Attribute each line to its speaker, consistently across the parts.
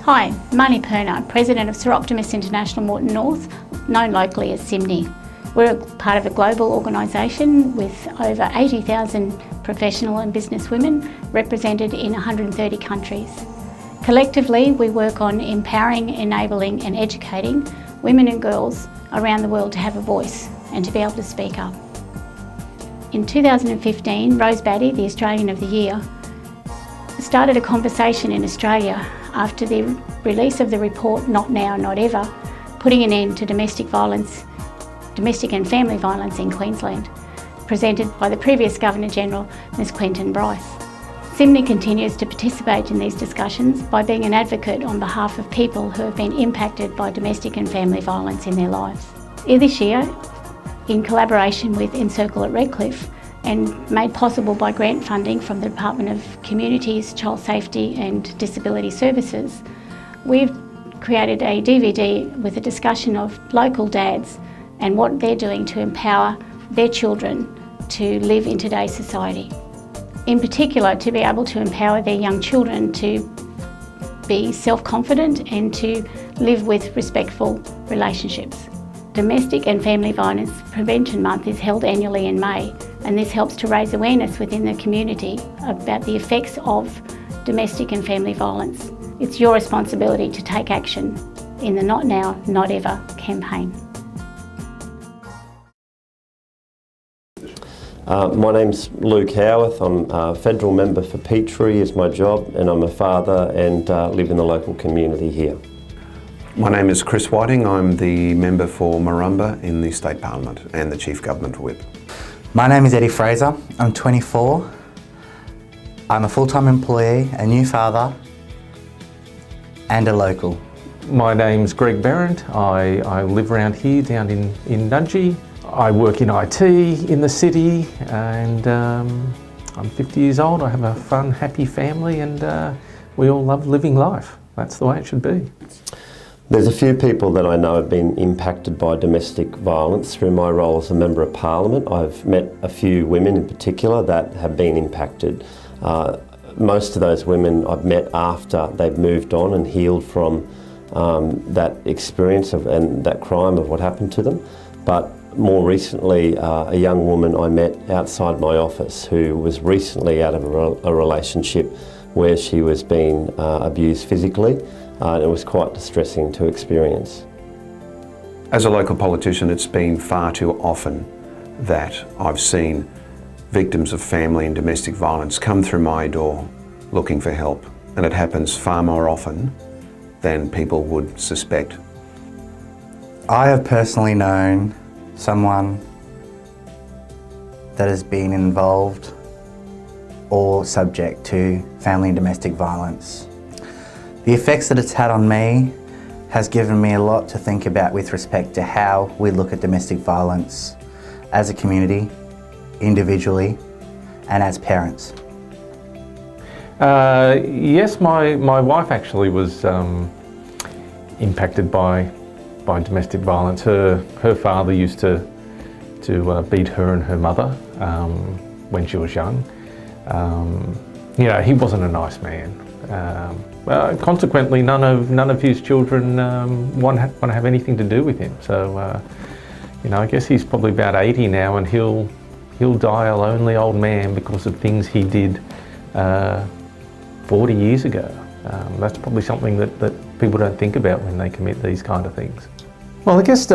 Speaker 1: Hi, Marnie Perner, President of Soroptimist International Moreton North, known locally as SIMNI. We're part of a global organisation with over 80,000 professional and business women represented in 130 countries. Collectively, we work on empowering, enabling and educating women and girls around the world to have a voice and to be able to speak up. In 2015, Rose Batty, the Australian of the Year, started a conversation in Australia after the release of the report Not Now, Not Ever, putting an end to domestic and family violence in Queensland, presented by the previous Governor-General, Ms Quentin Bryce. SIMNI continues to participate in these discussions by being an advocate on behalf of people who have been impacted by domestic and family violence in their lives. This year, in collaboration with Encircle at Redcliffe, and made possible by grant funding from the Department of Communities, Child Safety and Disability Services, we've created a DVD with a discussion of local dads and what they're doing to empower their children to live in today's society. In particular, to be able to empower their young children to be self-confident and to live with respectful relationships. Domestic and Family Violence Prevention Month is held annually in May, and this helps to raise awareness within the community about the effects of domestic and family violence. It's your responsibility to take action in the Not Now, Not Ever campaign.
Speaker 2: My name's Luke Howarth. I'm a federal member for Petrie is my job, and I'm a father and live in the local community here.
Speaker 3: My name is Chris Whiting. I'm the member for Marumba in the State Parliament and the Chief Government Whip.
Speaker 4: My name is Eddie Fraser. I'm 24. I'm a full-time employee, a new father and a local.
Speaker 5: My name's Greg Berrant. I live around here down in Nudgee. I work in IT in the city, and I'm 50 years old. I have a fun, happy family, and we all love living life. That's the way it should be.
Speaker 2: There's a few people that I know have been impacted by domestic violence through my role as a Member of Parliament. I've met a few women in particular that have been impacted. Most of those women I've met after they've moved on and healed from that experience and that crime of what happened to them. But more recently, a young woman I met outside my office who was recently out of a relationship where she was being abused physically. It was quite distressing to experience.
Speaker 3: As a local politician, it's been far too often that I've seen victims of family and domestic violence come through my door looking for help, and it happens far more often than people would suspect.
Speaker 4: I have personally known someone that has been involved or subject to family and domestic violence. The effects that it's had on me has given me a lot to think about with respect to how we look at domestic violence as a community, individually, and as parents.
Speaker 5: Yes, my wife actually was impacted by domestic violence. Her father used to beat her and her mother when she was young. You know, he wasn't a nice man. Consequently, none of his children want to have anything to do with him. So, you know, I guess he's probably about 80 now, and he'll die a lonely old man because of things he did 40 years ago. That's probably something that people don't think about when they commit these kind of things. Well, I guess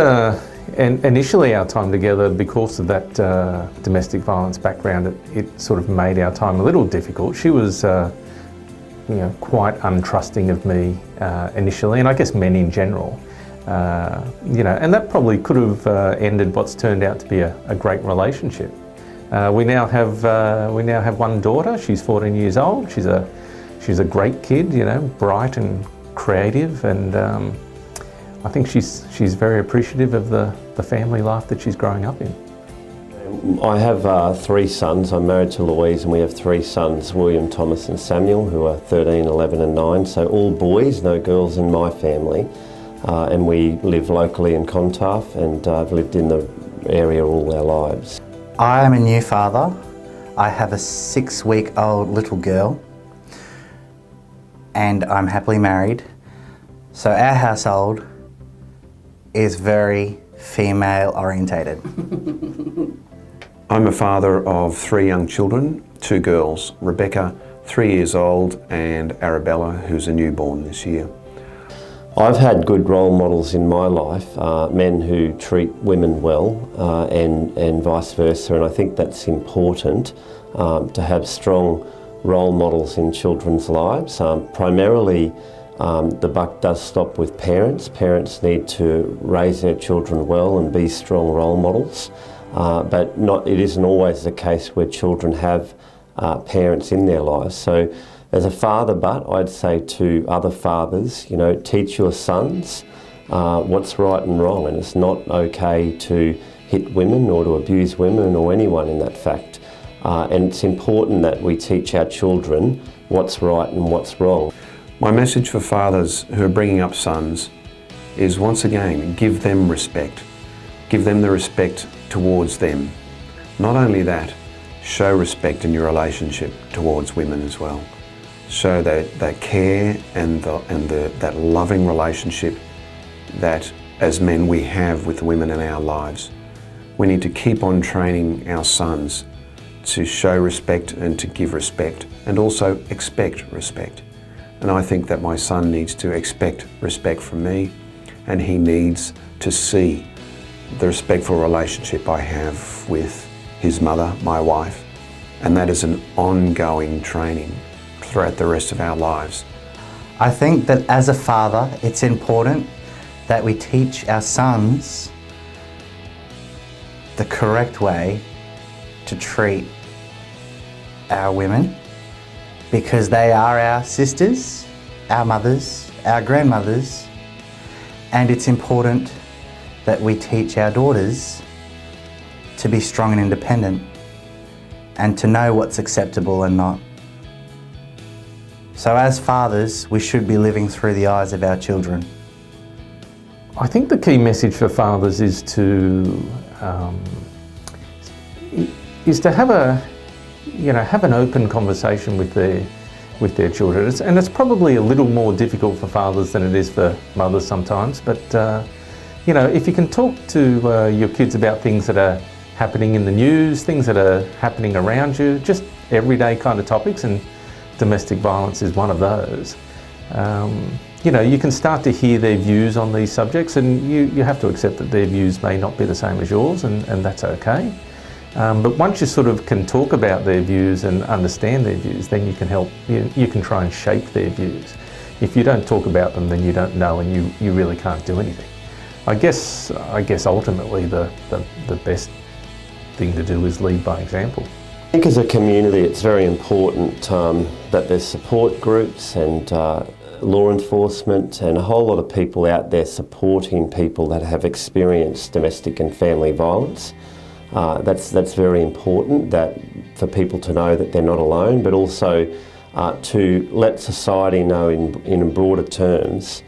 Speaker 5: initially our time together, because of that domestic violence background, it sort of made our time a little difficult. She was you know, quite untrusting of me initially, and I guess men in general. You know, and that probably could have ended what's turned out to be a great relationship. We now have one daughter. She's 14 years old. She's a great kid, you know, bright and creative, and I think she's very appreciative of the family life that she's growing up in.
Speaker 2: I have 3 sons. I'm married to Louise, and we have 3 sons, William, Thomas and Samuel, who are 13, 11 and 9, so all boys, no girls in my family. And we live locally in Clontarf, and I've lived in the area all our lives.
Speaker 4: I am a new father. I have a 6-week-old little girl, and I'm happily married. So our household is very female orientated.
Speaker 3: I'm a father of 3 young children, 2 girls, Rebecca, 3 years old, and Arabella, who's a newborn this year.
Speaker 2: I've had good role models in my life, men who treat women well and vice versa, and I think that's important to have strong role models in children's lives. Primarily, the buck does stop with parents. Parents need to raise their children well and be strong role models, but it isn't always the case where children have parents in their lives. So as a father, I'd say to other fathers, teach your sons what's right and wrong, and it's not okay to hit women or to abuse women or anyone in that fact. And it's important that we teach our children what's right and what's wrong.
Speaker 3: My message for fathers who are bringing up sons is, once again, give them respect. Give them the respect towards them. Not only that, show respect in your relationship towards women as well. Show that care and that loving relationship that as men we have with women in our lives. We need to keep on training our sons to show respect and to give respect, and also expect respect. And I think that my son needs to expect respect from me, and he needs to see the respectful relationship I have with his mother, my wife, and that is an ongoing training throughout the rest of our lives.
Speaker 4: I think that as a father, it's important that we teach our sons the correct way to treat our women, because they are our sisters, our mothers, our grandmothers, and it's important that we teach our daughters to be strong and independent and to know what's acceptable and not. So as fathers, we should be living through the eyes of our children.
Speaker 5: I think the key message for fathers is to have an open conversation with their children, and it's probably a little more difficult for fathers than it is for mothers sometimes. But if you can talk to your kids about things that are happening in the news, things that are happening around you, just everyday kind of topics, and domestic violence is one of those. You can start to hear their views on these subjects, and you have to accept that their views may not be the same as yours, and that's okay. But once you sort of can talk about their views and understand their views, then you can help, you can try and shape their views. If you don't talk about them, then you don't know, and you really can't do anything. I guess ultimately the best thing to do is lead by example.
Speaker 2: I think as a community it's very important that there's support groups and law enforcement and a whole lot of people out there supporting people that have experienced domestic and family violence. That's very important, that for people to know that they're not alone, but also to let society know in broader terms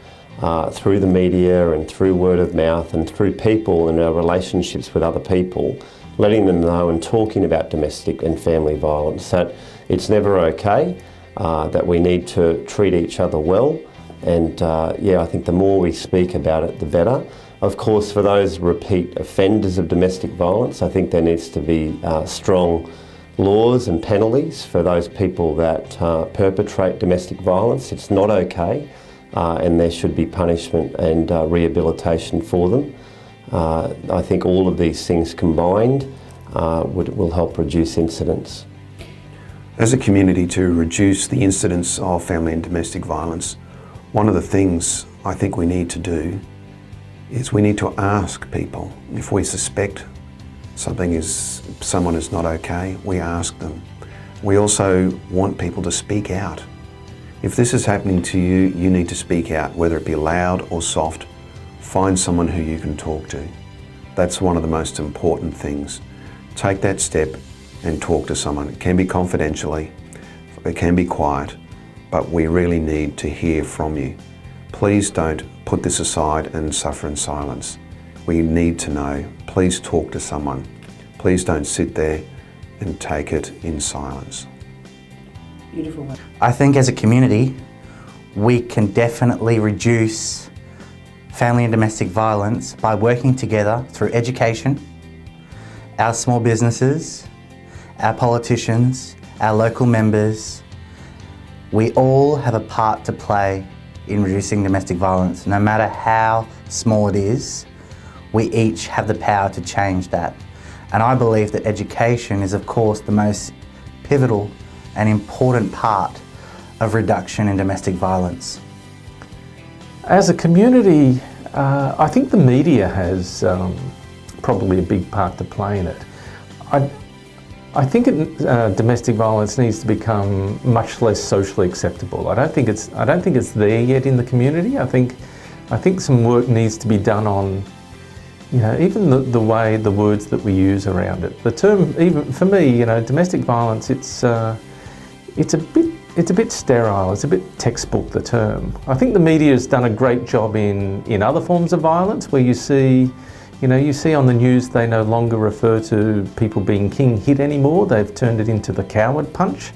Speaker 2: through the media and through word of mouth and through people and our relationships with other people, letting them know and talking about domestic and family violence, that it's never okay, that we need to treat each other well, and I think the more we speak about it, the better. Of course, for those repeat offenders of domestic violence, I think there needs to be strong laws and penalties for those people that perpetrate domestic violence. It's not okay, and there should be punishment and rehabilitation for them. I think all of these things combined will help reduce incidents.
Speaker 3: As a community, to reduce the incidence of family and domestic violence, one of the things I think we need to do is we need to ask people. If we suspect someone is not okay, we ask them. We also want people to speak out. If this is happening to you, you need to speak out, whether it be loud or soft. Find someone who you can talk to. That's one of the most important things. Take that step and talk to someone. It can be confidentially, it can be quiet, but we really need to hear from you. Please don't put this aside and suffer in silence. We need to know. Please talk to someone. Please don't sit there and take it in silence.
Speaker 6: Beautiful.
Speaker 4: I think as a community, We can definitely reduce family and domestic violence by working together through education, our small businesses, our politicians, our local members. We all have a part to play in reducing domestic violence. No matter how small it is, we each have the power to change that. And I believe that education is, of course, the most pivotal and important part of reduction in domestic violence.
Speaker 5: As a community, I think the media has probably a big part to play in it. I think domestic violence needs to become much less socially acceptable. I don't think it's there yet in the community. I think some work needs to be done on, even the way, the words that we use around it. The term, even for me, domestic violence, it's a bit sterile. It's a bit textbook, the term. I think the media has done a great job in other forms of violence, where you see on the news they no longer refer to people being king hit anymore. They've turned it into the coward punch.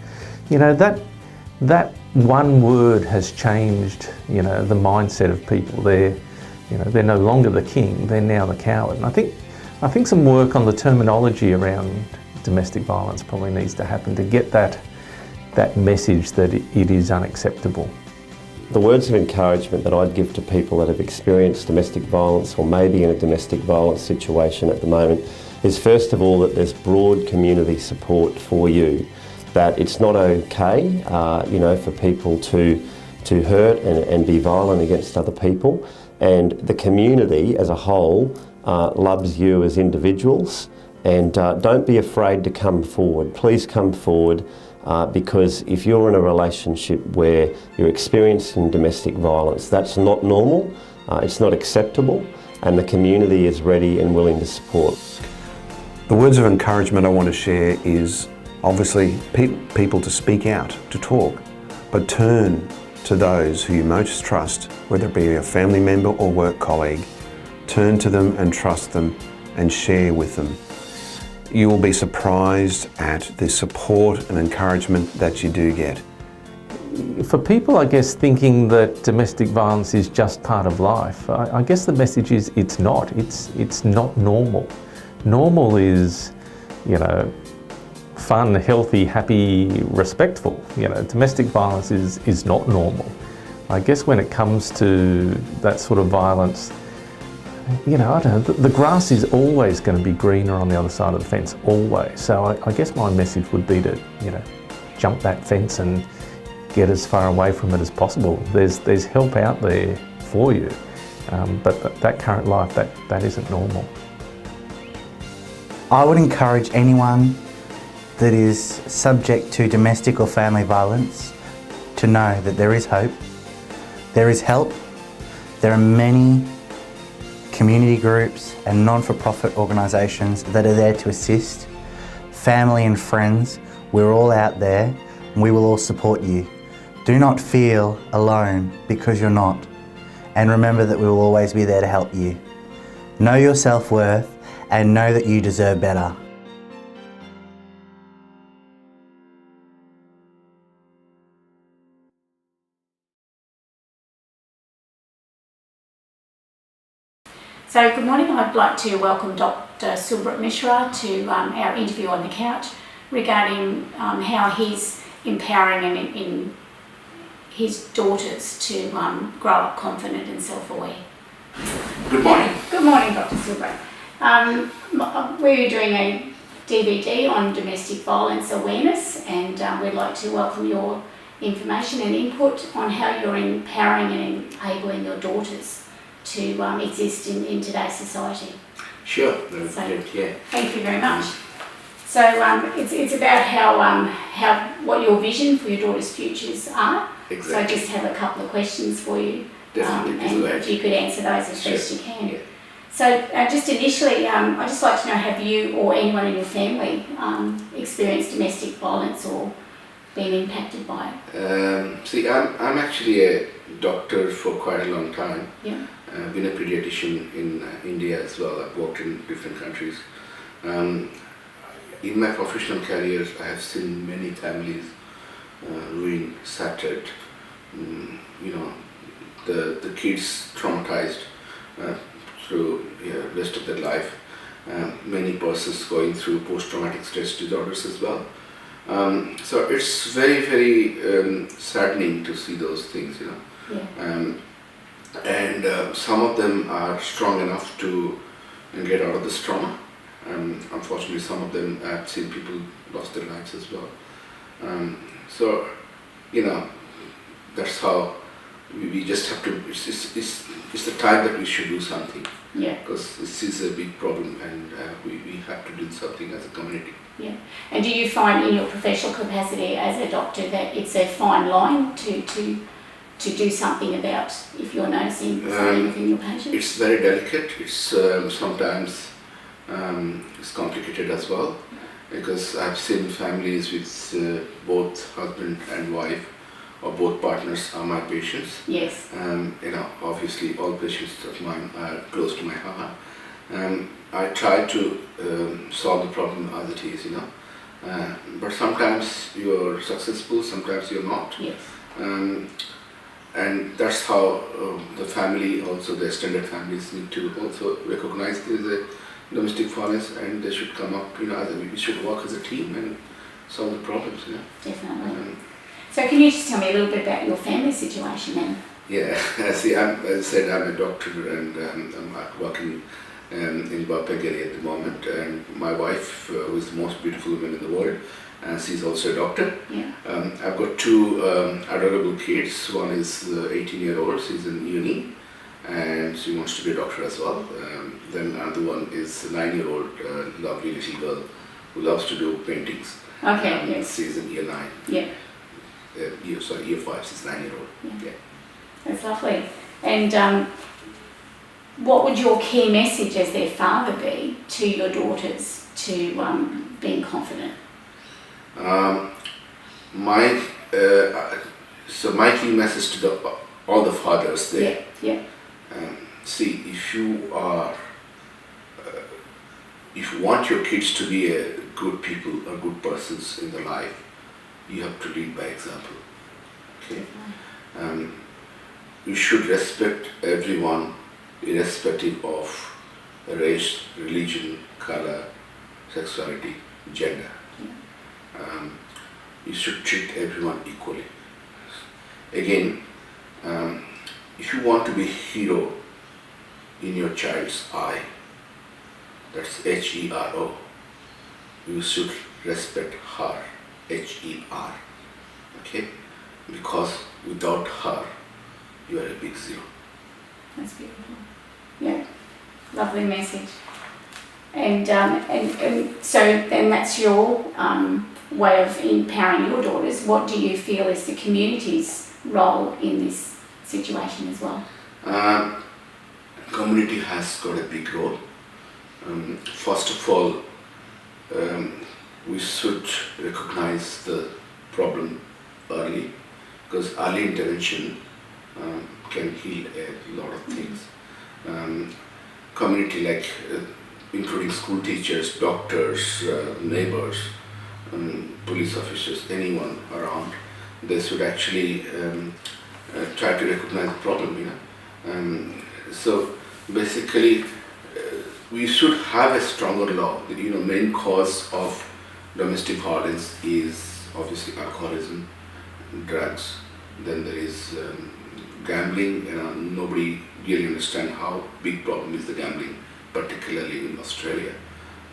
Speaker 5: That one word has changed, the mindset of people. They're no longer the king, they're now the coward. And I think some work on the terminology around domestic violence probably needs to happen to get that message that it is unacceptable.
Speaker 2: The words of encouragement that I'd give to people that have experienced domestic violence or maybe in a domestic violence situation at the moment is, first of all, that there's broad community support for you, that it's not okay, for people to hurt and be violent against other people, and the community as a whole loves you as individuals, and don't be afraid to come forward. Please come forward. Because if you're in a relationship where you're experiencing domestic violence, that's not normal, it's not acceptable, and the community is ready and willing to support.
Speaker 3: The words of encouragement I want to share is obviously people to speak out, to talk, but turn to those who you most trust, whether it be a family member or work colleague. Turn to them and trust them and share with them. You will be surprised at the support and encouragement that you do get.
Speaker 5: For people, I guess, thinking that domestic violence is just part of life, I guess the message is it's not. It's not normal. Normal is, fun, healthy, happy, respectful. Domestic violence is not normal. I guess when it comes to that sort of violence, I don't know, the grass is always going to be greener on the other side of the fence, always. So I guess my message would be to, jump that fence and get as far away from it as possible. There's help out there for you, but that current life, that isn't normal.
Speaker 4: I would encourage anyone that is subject to domestic or family violence to know that there is hope, there is help, there are many community groups and non-for-profit organisations that are there to assist. Family and friends, we're all out there and we will all support you. Do not feel alone, because you're not. And remember that we will always be there to help you. Know your self-worth and know that you deserve better.
Speaker 1: So good morning, I'd like to welcome Dr. Subrat Mishra to our interview on the couch regarding how he's empowering in his daughters to grow up confident and self-aware.
Speaker 6: Good morning.
Speaker 1: Good morning, Dr. Subrat. We're doing a DVD on domestic violence awareness, and we'd like to welcome your information and input on how you're empowering and enabling your daughters to exist in today's society.
Speaker 6: Sure.
Speaker 1: Thank you very much. So it's about how what your vision for your daughters' futures are.
Speaker 6: Exactly.
Speaker 1: So I just have a couple of questions for you,
Speaker 6: Definitely.
Speaker 1: and if you could answer those as best you can.
Speaker 6: Yeah.
Speaker 1: So just initially, I'd just like to know, have you or anyone in your family experienced domestic violence or been impacted by it?
Speaker 6: See, I'm actually a doctor for quite a long time.
Speaker 1: Yeah.
Speaker 6: I've been a pediatrician in India as well. I've worked in different countries. In my professional career, I have seen many families ruined, shattered the kids traumatized through rest of their life. Many persons going through post-traumatic stress disorders as well. So it's very, very saddening to see those things,
Speaker 1: Yeah.
Speaker 6: And some of them are strong enough to get out of this trauma. Unfortunately, some of them, I've seen people lost their lives as well. So, that's how we just have to, it's the time that we should do something.
Speaker 1: Yeah.
Speaker 6: Because this is a big problem, and we have to do something as a community.
Speaker 1: Yeah. And do you find in your professional capacity as a doctor that it's a fine line to do something about if you're noticing something within your patient?
Speaker 6: It's very delicate. It's sometimes it's complicated as well, because I've seen families with both husband and wife, or both partners are my patients.
Speaker 1: Yes.
Speaker 6: Obviously all patients of mine are close to my heart. I try to solve the problem as it is, but sometimes you're successful, sometimes you're not.
Speaker 1: Yes.
Speaker 6: And that's how the family, also the extended families, need to also recognize there is a domestic violence, and they should come up, we should work as a team and solve the problems.
Speaker 1: Definitely. So can you just tell me a little bit about your family situation then?
Speaker 6: Yeah, see, as I said, I'm a doctor, and I'm working in Bapagari at the moment, and my wife, who is the most beautiful woman in the world, and she's also a doctor.
Speaker 1: Yeah.
Speaker 6: I've got two adorable kids. One is 18-year-old, she's in uni, and she wants to be a doctor as well. Then another one is a 9-year-old, lovely little girl who loves to do paintings.
Speaker 1: Okay, yes.
Speaker 6: She's in year 9.
Speaker 1: Yeah.
Speaker 6: Year 5, she's 9-year-old.
Speaker 1: Yeah. That's lovely. And what would your key message as their father be to your daughters to being confident?
Speaker 6: My key message to all the fathers there.
Speaker 1: Yeah.
Speaker 6: See, if you want your kids to be a good people or good persons in their life, you have to lead by example. Okay. You should respect everyone, irrespective of race, religion, color, sexuality, gender. You should treat everyone equally. Again, if you want to be a hero in your child's eye, that's H-E-R-O, you should respect her, H-E-R, okay? Because without her, you are a big zero.
Speaker 1: That's beautiful. Yeah, lovely message. And so then that's your way of empowering your daughters. What do you feel is the community's role in this situation as well?
Speaker 6: Community has got a big role. First of all, we should recognize the problem early, because early intervention can heal a lot of things. Community, like including school teachers, doctors, neighbors, police officers, anyone around, they should actually try to recognize the problem. So basically, we should have a stronger law. The main cause of domestic violence is obviously alcoholism, drugs. Then there is gambling. Nobody really understands how big problem is the gambling, particularly in Australia.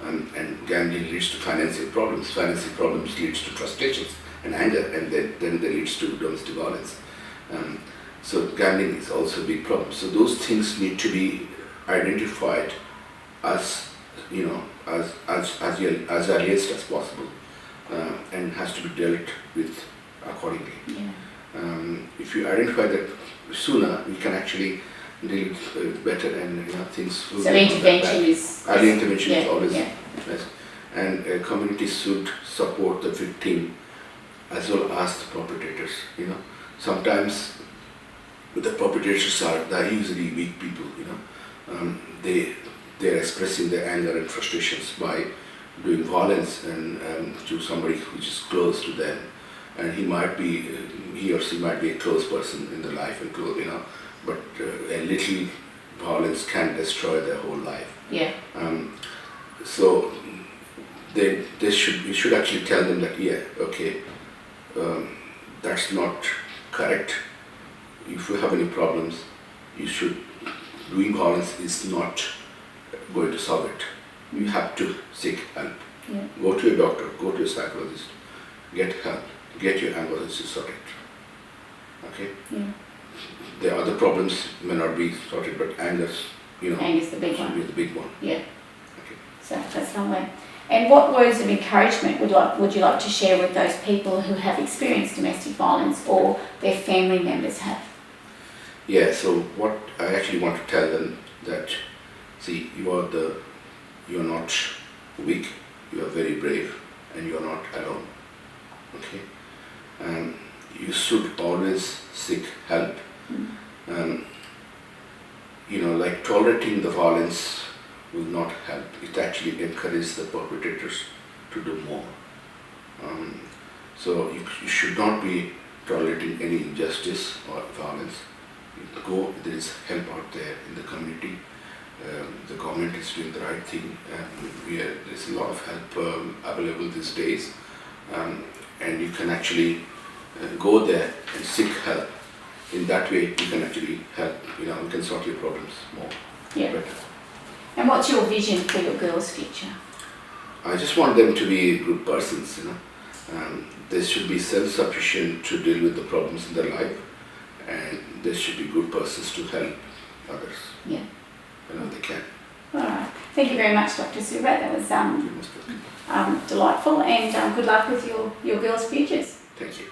Speaker 6: And gambling leads to financial problems. Financial problems leads to frustrations and anger, and then that leads to domestic violence. So gambling is also a big problem. So those things need to be identified as earliest as possible, and has to be dealt with accordingly.
Speaker 1: Yeah.
Speaker 6: If you identify that sooner, we can actually deal better, and things will
Speaker 1: So intervention is...
Speaker 6: early intervention is
Speaker 1: yeah,
Speaker 6: always
Speaker 1: yeah.
Speaker 6: best. And communities should support the victim as well as the perpetrators. Sometimes the perpetrators are usually weak people. They're expressing their anger and frustrations by doing violence and to somebody which is close to them, and he or she might be a close person in the life, and but a little violence can destroy their whole life.
Speaker 1: Yeah.
Speaker 6: So you should actually tell them that, yeah, okay, that's not correct. If you have any problems, doing violence is not going to solve it. You have to seek help.
Speaker 1: Yeah.
Speaker 6: Go to a doctor, go to a psychologist, get help, get your anger sorted. Okay?
Speaker 1: Yeah.
Speaker 6: The other problems may not be sorted, but anger's,
Speaker 1: Anger's the big one.
Speaker 6: is the big one.
Speaker 1: Yeah.
Speaker 6: Okay.
Speaker 1: So that's lovely. And what words of encouragement would you like to share with those people who have experienced domestic violence or their family members have?
Speaker 6: Yeah, so what I actually want to tell them that, see, you're not weak, you are very brave, and you are not alone. Okay? And you should always seek help. Like tolerating the violence will not help. It actually encourages the perpetrators to do more. So you should not be tolerating any injustice or violence. There is help out there in the community. The government is doing the right thing. There's a lot of help available these days. And you can actually go there and seek help. In that way, you can actually help, you can sort your problems more better.
Speaker 1: And what's your vision for your girls' future?
Speaker 6: I just want them to be good persons, They should be self-sufficient to deal with the problems in their life, and they should be good persons to help others.
Speaker 1: Yeah.
Speaker 6: They can.
Speaker 1: All right. Thank you very much, Dr. Surat. That was
Speaker 6: You must be.
Speaker 1: delightful, and good luck with your girls' futures.
Speaker 6: Thank you.